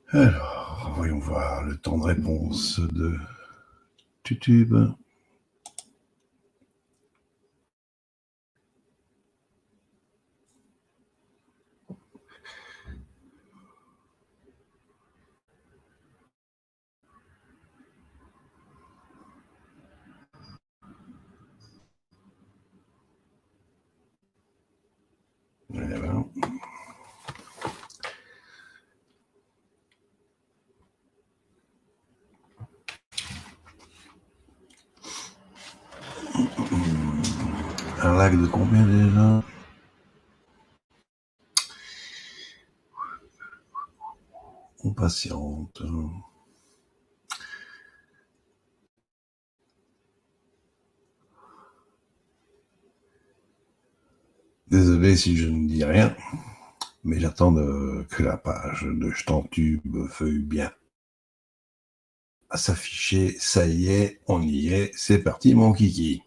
Alors, voyons voir le temps de réponse de YouTube. Voilà. Un live de combien déjà? On patiente. Désolé si je ne dis rien, mais j'attends que la page de JeTentube veuille bien à s'afficher. Ça y est, on y est. C'est parti, mon kiki.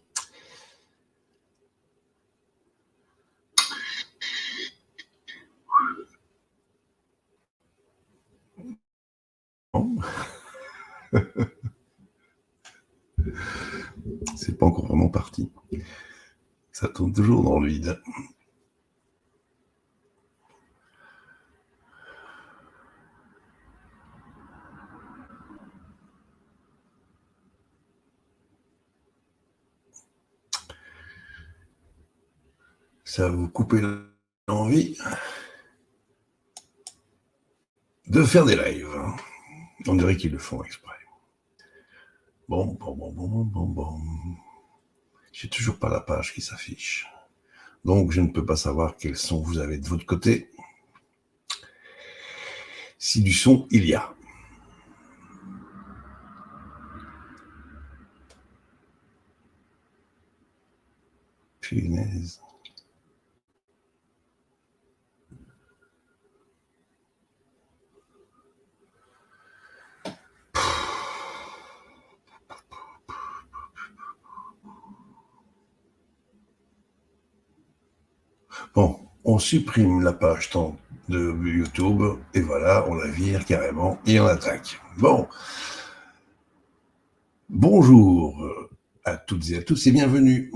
Bon. C'est pas encore vraiment parti. Ça tourne toujours dans le vide. Ça va vous couper l'envie de faire des lives. On dirait qu'ils le font exprès. Bon. J'ai toujours pas la page qui s'affiche. Donc, je ne peux pas savoir quels sons vous avez de votre côté. Si du son, il y a. Punaise. Bon, on supprime la page de YouTube et voilà, on la vire carrément et on attaque. Bon. Bonjour à toutes et à tous et bienvenue.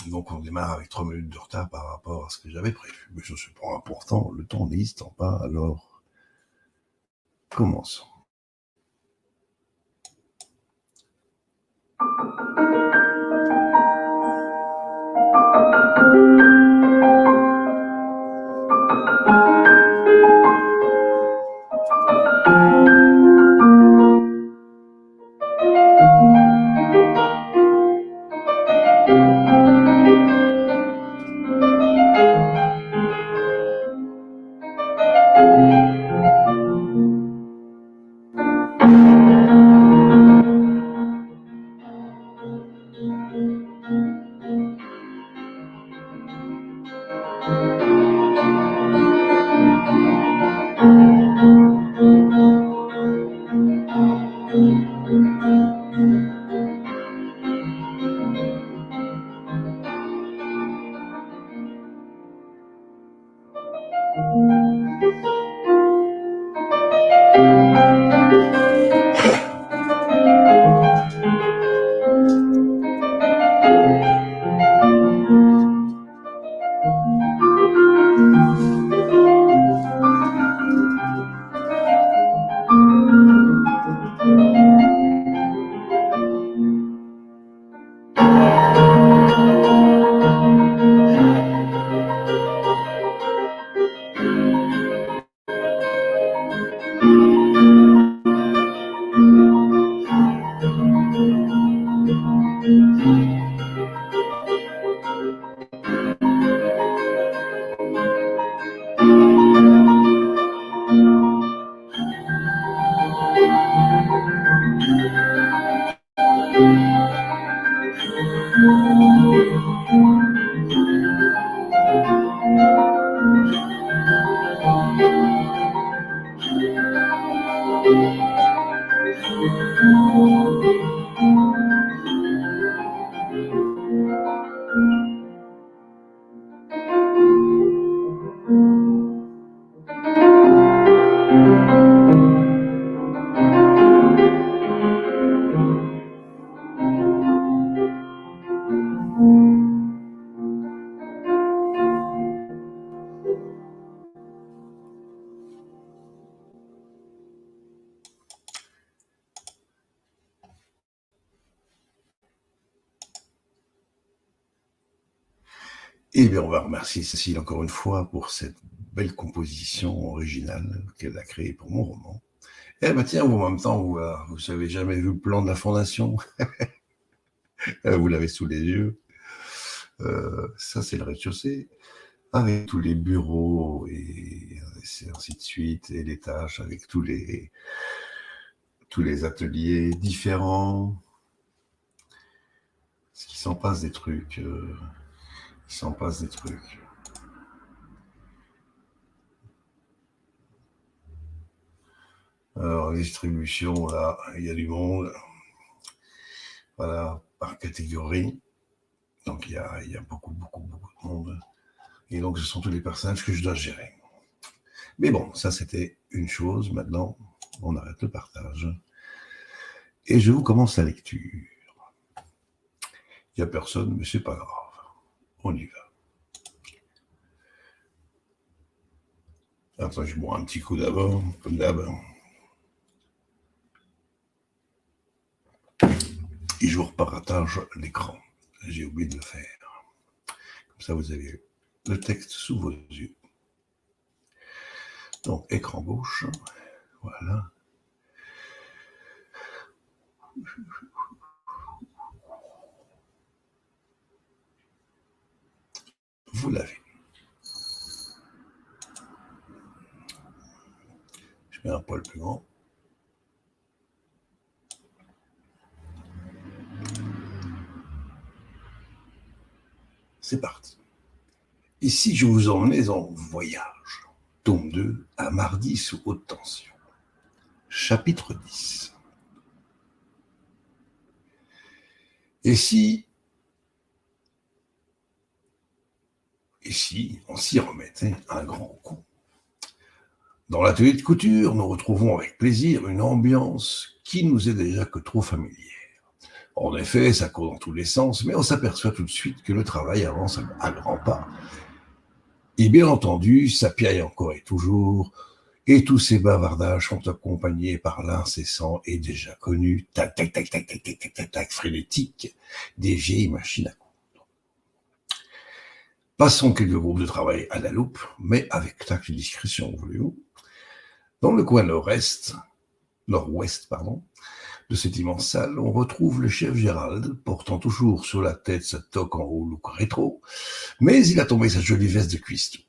Donc on démarre avec 3 minutes de retard par rapport à ce que j'avais prévu. Mais ce n'est pas important, le temps n'existant pas, alors commençons. Eh bien, on va remercier Cécile encore une fois pour cette belle composition originale qu'elle a créée pour mon roman. Eh ben tiens, vous, en même temps, vous n'avez jamais vu le plan de la fondation. Vous l'avez sous les yeux. Ça, c'est le rez-de-chaussée, avec tous les bureaux et ainsi de suite, et les tâches avec tous les ateliers différents. Parce qu'il s'en passe des trucs. Il s'en passe des trucs. Alors, distribution, là, il y a du monde. Voilà, par catégorie. Donc, il y a beaucoup de monde. Et donc, ce sont tous les personnages que je dois gérer. Mais bon, ça, c'était une chose. Maintenant, on arrête le partage. Et je vous commence la lecture. Il n'y a personne, mais c'est pas grave. On y va. Attends, je bois un petit coup d'abord, comme d'hab. Et je vous repartage l'écran. J'ai oublié de le faire. Comme ça, vous avez le texte sous vos yeux. Donc, écran gauche. Voilà. Vous l'avez. Je mets un poil plus grand. C'est parti. Ici, je vous emmène en voyage. Tome 2, à mardi sous haute tension. Chapitre 10. Et si on s'y remettait un grand coup? Dans l'atelier de couture, nous retrouvons avec plaisir une ambiance qui nous est déjà que trop familière. En effet, ça court dans tous les sens, mais on s'aperçoit tout de suite que le travail avance à grands pas. Et bien entendu, ça piaille encore et toujours, et tous ces bavardages sont accompagnés par l'incessant et déjà connu tac tac tac tac tac tac tac tac tac frénétique des vieilles machines à coudre. Passons quelques groupes de travail à la loupe, mais avec tact et discrétion, voulez-vous. Dans le coin nord-ouest, de cette immense salle, on retrouve le chef Gérald, portant toujours sur la tête sa toque en haut look rétro, mais il a tombé sa jolie veste de cuistot.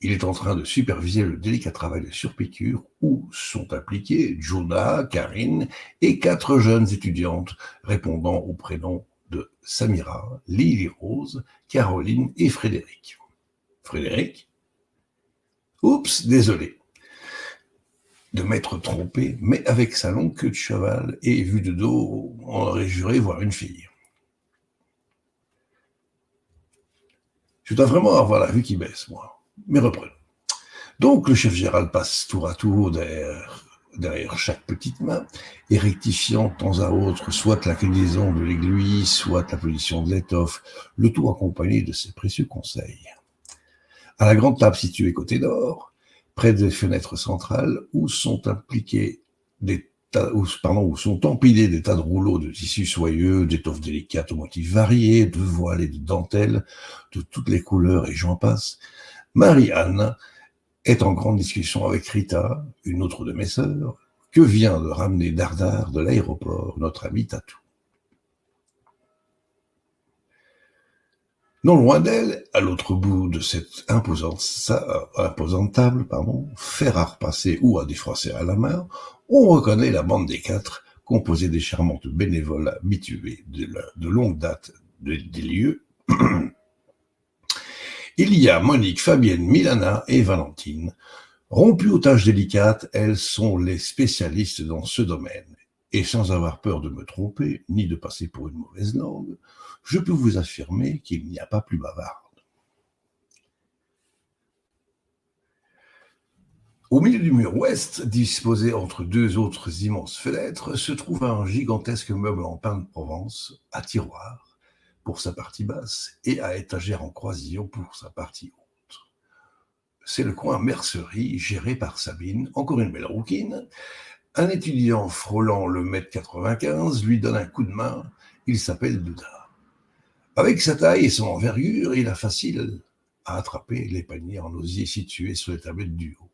Il est en train de superviser le délicat travail de surpiqûre où sont impliqués Juna, Karine et 4 jeunes étudiantes répondant aux prénoms de Samira, Lily Rose, Caroline et Frédéric. Frédéric? Oups, désolé de m'être trompé, mais avec sa longue queue de cheval et vue de dos, on aurait juré voir une fille. Je dois vraiment avoir la vue qui baisse, moi. Mais reprenons. Donc, le chef Gérald passe tour à tour derrière chaque petite main et rectifiant de temps à autre soit l'inclinaison de l'aiguille, soit la position de l'étoffe, le tout accompagné de ses précieux conseils. À la grande table située côté nord, près des fenêtres centrales, où sont empilés des tas de rouleaux de tissus soyeux, d'étoffes délicates aux motifs variés, de voiles et de dentelles, de toutes les couleurs et j'en passe, Marie-Anne est en grande discussion avec Rita, une autre de mes sœurs, que vient de ramener Dardar de l'aéroport, notre ami Tatou. Non loin d'elle, à l'autre bout de cette imposante table, fer à repasser ou à défroisser à la main, on reconnaît la bande des 4, composée des charmantes bénévoles habituées de longue date des lieux. Il y a Monique, Fabienne, Milana et Valentine. Rompues aux tâches délicates, elles sont les spécialistes dans ce domaine. Et sans avoir peur de me tromper, ni de passer pour une mauvaise langue, je peux vous affirmer qu'il n'y a pas plus bavarde. Au milieu du mur ouest, disposé entre 2 autres immenses fenêtres, se trouve un gigantesque meuble en pain de Provence, à tiroir pour sa partie basse et à étagère en croisillon pour sa partie haute. C'est le coin mercerie géré par Sabine, encore une belle rouquine. Un étudiant frôlant le 1,95 m lui donne un coup de main, il s'appelle Douda. Avec sa taille et son envergure, il a facile à attraper les paniers en osier situés sur les tablettes du haut.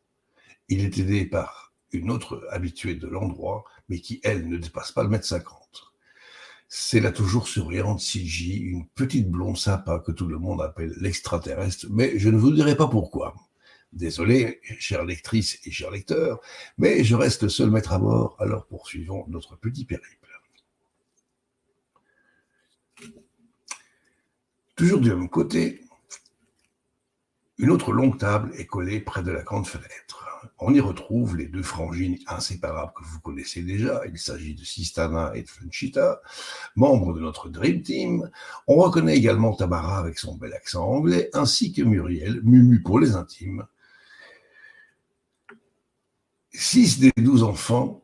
Il est aidé par une autre habituée de l'endroit, mais qui, elle, ne dépasse pas le mètre 50. C'est la toujours souriante CJ, une petite blonde sympa que tout le monde appelle l'extraterrestre, mais je ne vous dirai pas pourquoi. Désolé, chère lectrice et cher lecteur, mais je reste le seul maître à bord, alors poursuivons notre petit périple. Toujours du même côté, une autre longue table est collée près de la grande fenêtre. On y retrouve les deux frangines inséparables que vous connaissez déjà. Il s'agit de Sistana et de Funchita, membres de notre Dream Team. On reconnaît également Tamara avec son bel accent anglais, ainsi que Muriel, Mumu pour les intimes. 6 des 12 enfants,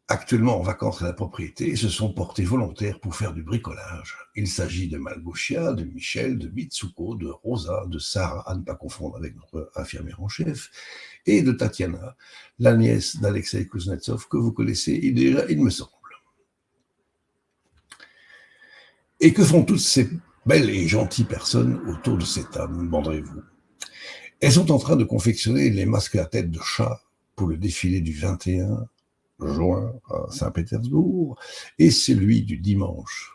actuellement en vacances à la propriété, se sont portés volontaires pour faire du bricolage. Il s'agit de Malgosia, de Michel, de Mitsuko, de Rosa, de Sarah, à ne pas confondre avec notre infirmière en chef, et de Tatiana, la nièce d'Alexei Kuznetsov, que vous connaissez déjà, il me semble. Et que font toutes ces belles et gentilles personnes autour de cette table, me demanderez-vous? Elles sont en train de confectionner les masques à tête de chat pour le défilé du 21 juin à Saint-Pétersbourg et celui du dimanche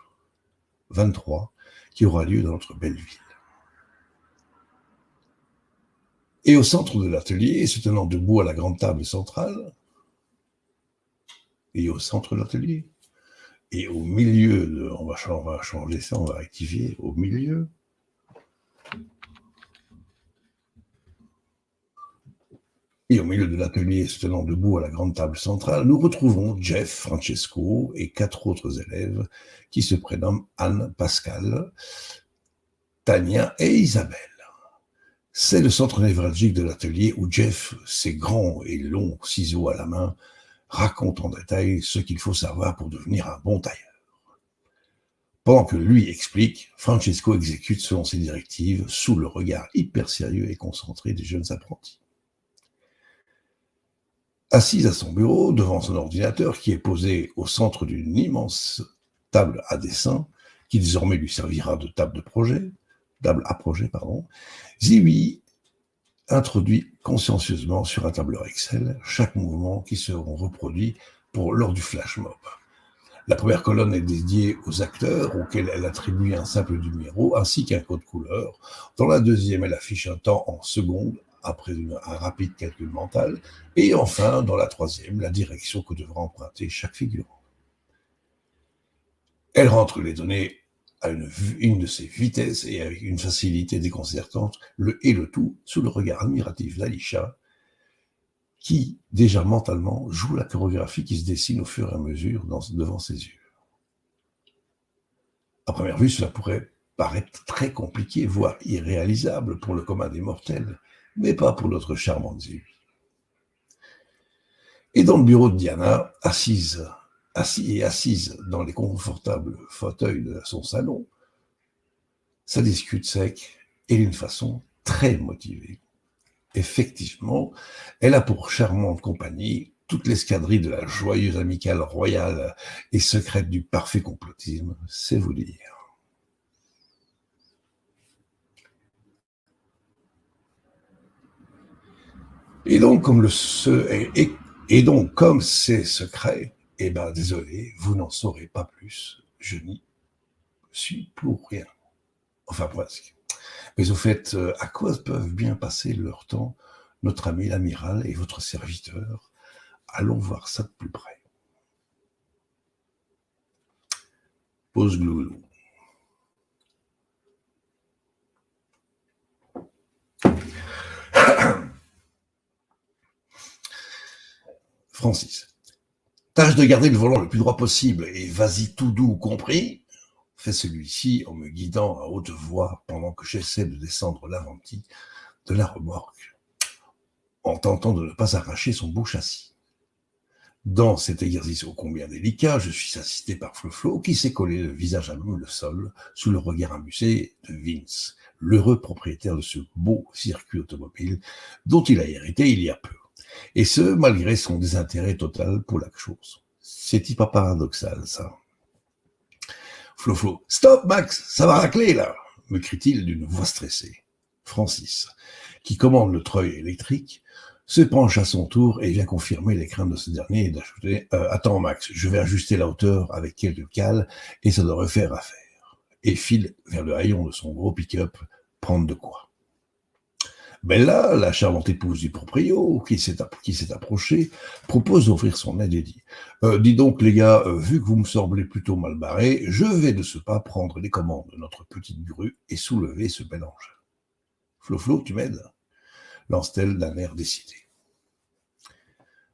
23 qui aura lieu dans notre belle ville. Et au centre de l'atelier, se tenant debout à la grande table centrale, et au centre de l'atelier, et au milieu, on va changer ça, on va rectifier, au milieu, et au milieu de l'atelier, se tenant debout à la grande table centrale, nous retrouvons Jeff, Francesco et 4 autres élèves qui se prénomment Anne, Pascal, Tania et Isabelle. C'est le centre névralgique de l'atelier où Jeff, ses grands et longs ciseaux à la main, raconte en détail ce qu'il faut savoir pour devenir un bon tailleur. Pendant que lui explique, Francesco exécute selon ses directives sous le regard hyper sérieux et concentré des jeunes apprentis. Assise à son bureau, devant son ordinateur qui est posé au centre d'une immense table à dessin, qui désormais lui servira de table à projet, Ziwi introduit consciencieusement sur un tableur Excel chaque mouvement qui seront reproduits lors du flash mob. La première colonne est dédiée aux acteurs auxquels elle attribue un simple numéro ainsi qu'un code couleur. Dans la deuxième, elle affiche un temps en secondes après un rapide calcul mental. Et enfin, dans la troisième, la direction que devra emprunter chaque figurant. Elle rentre les données à une de ses vitesses et avec une facilité déconcertante, le tout sous le regard admiratif d'Alisha, qui, déjà mentalement, joue la chorégraphie qui se dessine au fur et à mesure devant ses yeux. À première vue, cela pourrait paraître très compliqué, voire irréalisable pour le commun des mortels, mais pas pour notre charmante Ziwi. Et dans le bureau de Diana, assise dans les confortables fauteuils de son salon, ça discute sec et d'une façon très motivée. Effectivement, elle a pour charmante compagnie toute l'escadrille de la joyeuse amicale royale et secrète du parfait complotisme, c'est vous dire. Et donc, comme c'est secret, eh ben désolé, vous n'en saurez pas plus. Je n'y suis pour rien. Enfin, presque. Mais au fait, à quoi peuvent bien passer leur temps notre ami l'amiral et votre serviteur? Allons voir ça de plus près. Pause gloulou. Francis. Tâche de garder le volant le plus droit possible et vas-y tout doux, compris? Fait celui-ci en me guidant à haute voix pendant que j'essaie de descendre l'avant-ti de la remorque, en tentant de ne pas arracher son beau châssis. Dans cet exercice ô combien délicat, je suis assisté par Flo qui s'est collé le visage à même le sol sous le regard amusé de Vince, l'heureux propriétaire de ce beau circuit automobile dont il a hérité il y a peu. Et ce, malgré son désintérêt total pour la chose. C'est pas paradoxal, ça. Flo, stop Max, ça va racler là, me crie-t-il d'une voix stressée. Francis, qui commande le treuil électrique, se penche à son tour et vient confirmer les craintes de ce dernier et d'ajouter attends Max, je vais ajuster la hauteur avec quelques cales et ça devrait faire affaire. Et file vers le haillon de son gros pick-up prendre de quoi. Bella, la charmante épouse du proprio, qui s'est approchée, propose d'offrir son aide et dit dis donc les gars, vu que vous me semblez plutôt mal barrés, je vais de ce pas prendre les commandes de notre petite grue et soulever ce bel engin. Flo, tu m'aides lance-t-elle d'un air décidé.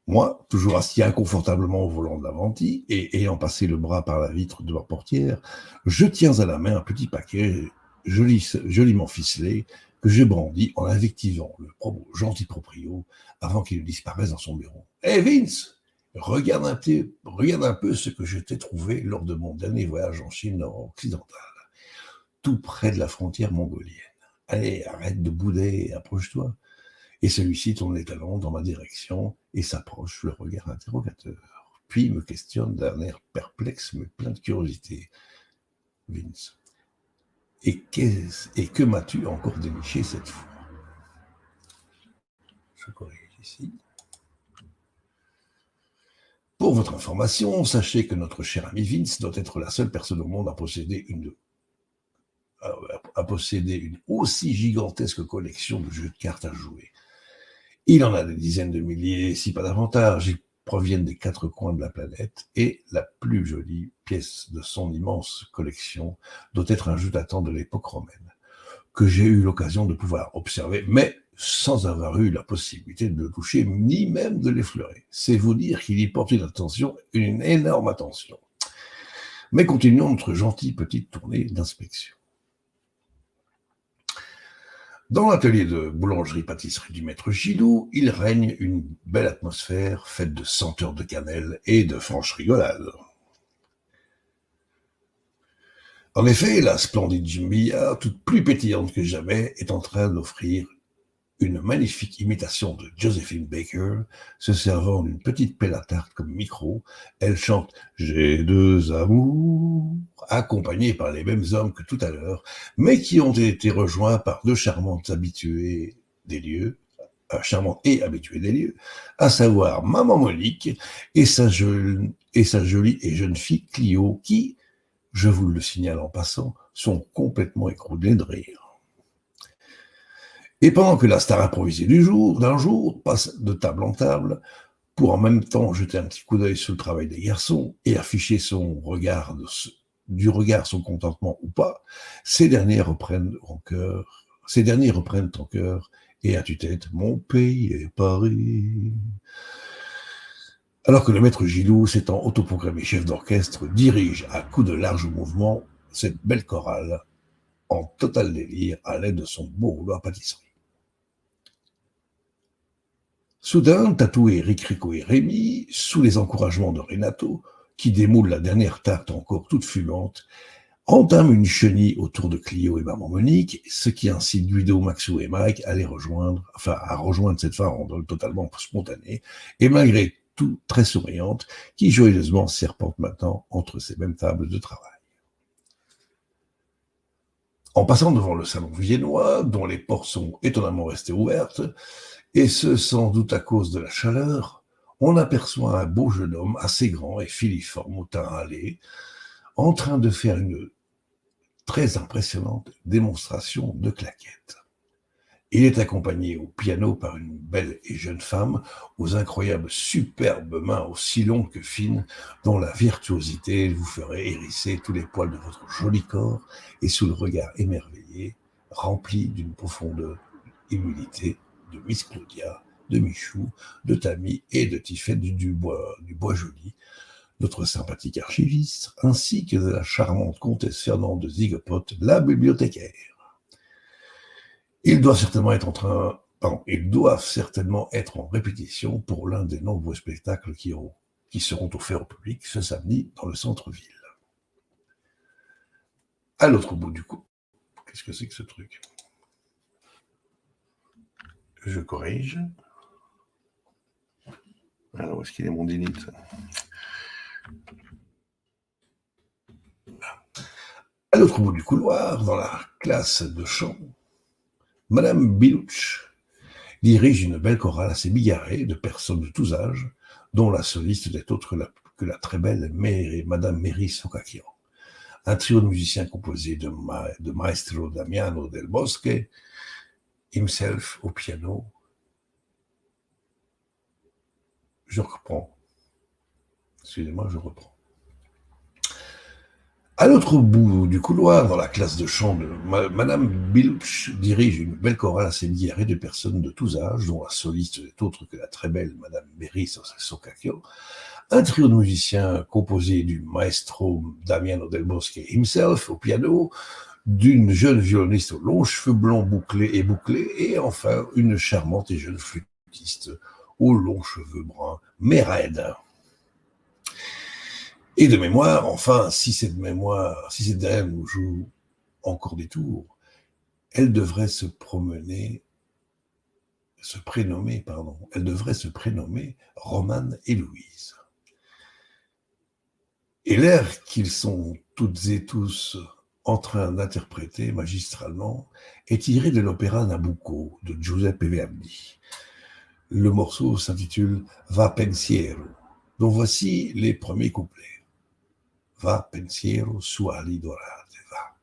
Moi, toujours assis inconfortablement au volant de la Venti et ayant passé le bras par la vitre de ma portière, je tiens à la main un petit paquet joliment ficelé que je brandis en invectivant le gentil proprio avant qu'il disparaisse dans son bureau. « Hey Vince, regarde un peu ce que je t'ai trouvé lors de mon dernier voyage en Chine occidentale, tout près de la frontière mongolienne. Allez, arrête de bouder et approche-toi. » Et celui-ci tourne les talons dans ma direction et s'approche, le regard interrogateur. Puis me questionne d'un air perplexe mais plein de curiosité. Vince. Et que m'as-tu encore déniché cette fois? Je corrige ici. Pour votre information, sachez que notre cher ami Vince doit être la seule personne au monde à posséder une aussi gigantesque collection de jeux de cartes à jouer. Il en a des dizaines de milliers, si pas davantage. Ils proviennent des 4 coins de la planète et la plus jolie pièce de son immense collection doit être un jeu datant de l'époque romaine, que j'ai eu l'occasion de pouvoir observer, mais sans avoir eu la possibilité de le toucher, ni même de l'effleurer. C'est vous dire qu'il y porte une énorme attention. Mais continuons notre gentille petite tournée d'inspection. Dans l'atelier de boulangerie-pâtisserie du maître Gilou, il règne une belle atmosphère faite de senteurs de cannelle et de franche rigolade. En effet, la splendide Jim Billard, toute plus pétillante que jamais, est en train d'offrir une magnifique imitation de Josephine Baker, se servant d'une petite pelle à tarte comme micro. Elle chante « J'ai 2 amours », accompagnée par les mêmes hommes que tout à l'heure, mais qui ont été rejoints par 2 charmantes habituées des lieux, à savoir Maman Monique et sa jolie et jeune fille Clio, qui, je vous le signale en passant, sont complètement écroulés de rire. Et pendant que la star improvisée d'un jour passe de table en table, pour en même temps jeter un petit coup d'œil sur le travail des garçons et afficher du regard son contentement ou pas, ces derniers reprennent en chœur et à tue-tête « Mon pays est Paris ». Alors que le maître Gilou, s'étant autoproclamé chef d'orchestre, dirige à coups de larges mouvements cette belle chorale en total délire à l'aide de son beau rouleau à pâtisserie. Soudain, Tatou et Rico et Rémi, sous les encouragements de Renato, qui démoule la dernière tarte encore toute fumante, entament une chenille autour de Clio et Maman Monique, ce qui incite Guido, Maxou et Mike à rejoindre cette farandole totalement spontanée, et malgré tout très souriante, qui joyeusement serpente maintenant entre ces mêmes tables de travail. En passant devant le salon viennois, dont les portes sont étonnamment restées ouvertes, et ce sans doute à cause de la chaleur, on aperçoit un beau jeune homme assez grand et filiforme au teint hâlé, en train de faire une très impressionnante démonstration de claquettes. Il est accompagné au piano par une belle et jeune femme aux incroyables superbes mains aussi longues que fines, dont la virtuosité vous ferait hérisser tous les poils de votre joli corps et sous le regard émerveillé, rempli d'une profonde humilité, de Miss Claudia, de Michou, de Tammy et de Tiffette du Bois Joli, notre sympathique archiviste, ainsi que de la charmante comtesse Fernande de Zigopote, la bibliothécaire. Ils doivent certainement être en répétition pour l'un des nombreux spectacles qui seront offerts au public ce samedi dans le centre-ville. À l'autre bout du coup, qu'est-ce que c'est que ce truc? Je corrige. Alors, où est-ce qu'il est mon delete? À l'autre bout du couloir, dans la classe de chant, Madame Bilouch dirige une belle chorale assez bigarrée de personnes de tous âges, dont la soliste n'est autre que la très belle Madame Mary Socachian. Un trio de musiciens composé de Maestro Damiano del Bosque, himself au piano. Je reprends. Excusez-moi, je reprends. À l'autre bout du couloir, dans la classe de chant, Madame Bilouch dirige une belle chorale assez bigarrée de personnes de tous âges, dont la soliste n'est autre que la très belle Madame Mary Socachian. Un trio de musiciens composé du maestro Damiano del Bosque himself au piano, d'une jeune violoniste aux longs cheveux blonds bouclés, et enfin une charmante et jeune flûtiste aux longs cheveux bruns, mais raides. Et de mémoire, enfin, si cette dame nous joue encore des tours, elle devrait se prénommer Romane et Louise. Et l'air qu'ils sont toutes et tous en train d'interpréter magistralement est tiré de l'opéra Nabucco de Giuseppe Verdi. Le morceau s'intitule Va pensiero, dont voici les premiers couplets. Va pensiero su ali dorate, va,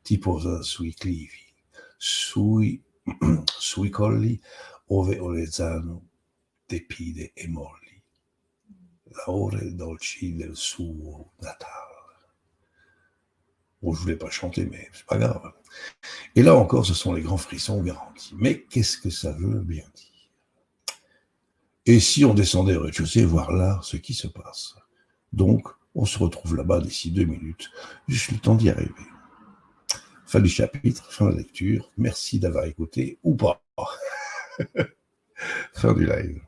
ti posa sui clivi, sui colli ove Olezano te pide e molli. La ore dolci del suo Natale. Bon, je voulais pas chanter, mais c'est pas grave. Et là encore, ce sont les grands frissons garantis. Mais qu'est-ce que ça veut bien dire? Et si on descendait au rez-de-chaussée, voir là ce qui se passe? Donc, on se retrouve là-bas d'ici 2 minutes, juste le temps d'y arriver. Fin du chapitre, fin de la lecture. Merci d'avoir écouté, ou pas. Fin du live.